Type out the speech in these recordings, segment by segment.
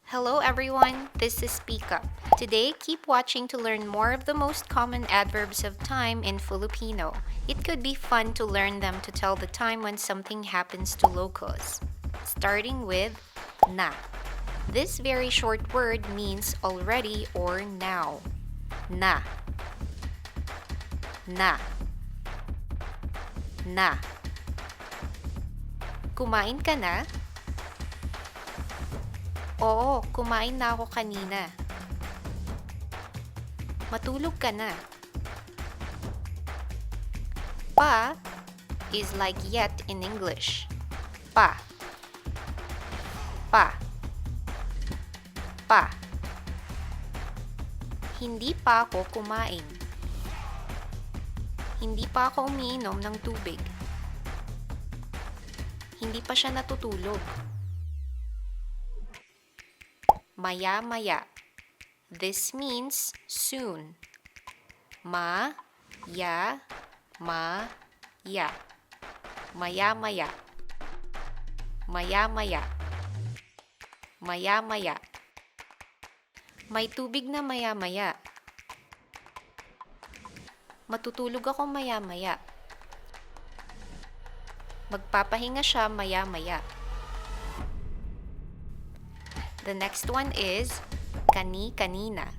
Hello everyone, this is SpeakUP. Today, keep watching to learn more of the most common adverbs of time in Filipino. It could be fun to learn them to tell the time when something happens to locals. Starting with na. This very short word means already or now. Na. Na. Na. Kumain ka na? Oo, kumain na ako kanina. Matulog ka na. Pa is like yet in English. Pa. Pa. Pa. Hindi pa ako kumain. Hindi pa ako umiinom ng tubig. Hindi pa siya natutulog. Maya-maya. This means soon. Ma-ya-ma-ya. Maya-maya. Maya-maya. Maya-maya. May tubig na maya-maya. Matutulog ako maya-maya. Magpapahinga siya maya-maya. The next one is Kani-kanina.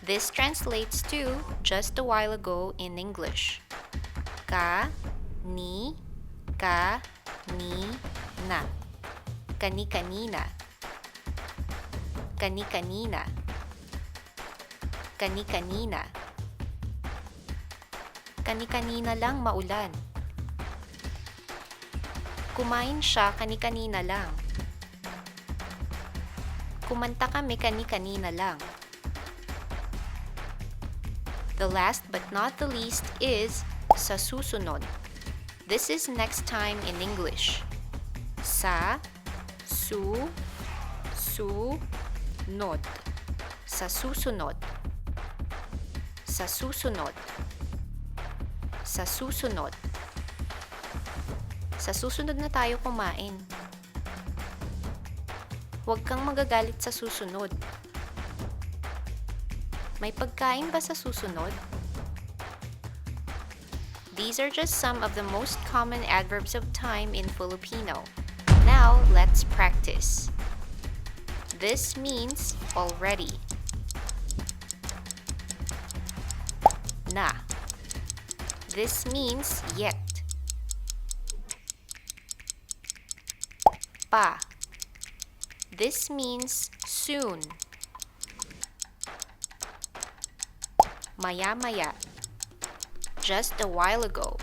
This translates to just a while ago in English. Ka-ni-ka-ni-na. Kani-kanina. Kani-kanina. Kani-kanina. Kani-kanina lang maulan. Kumain siya kani-kanina lang. Kumanta kami kani-kanina lang. The last but not the least is sa susunod. This is next time in English. Sa su nod. Sa susunod. Sa susunod. Sa susunod. Sa susunod na tayo kumain. Huwag kang magagalit sa susunod. May pagkain ba sa susunod? These are just some of the most common adverbs of time in Filipino. Now, let's practice. This means already. Na. This means yet. Pa. This means soon. Maya-maya. Just a while ago.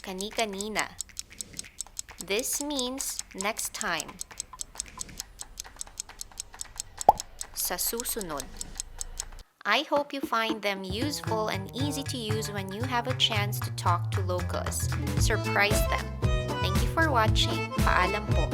Kani-kanina. This means next time. Sa susunod. I hope you find them useful and easy to use when you have a chance to talk to locals. Surprise them. Thank you for watching. Paalam po.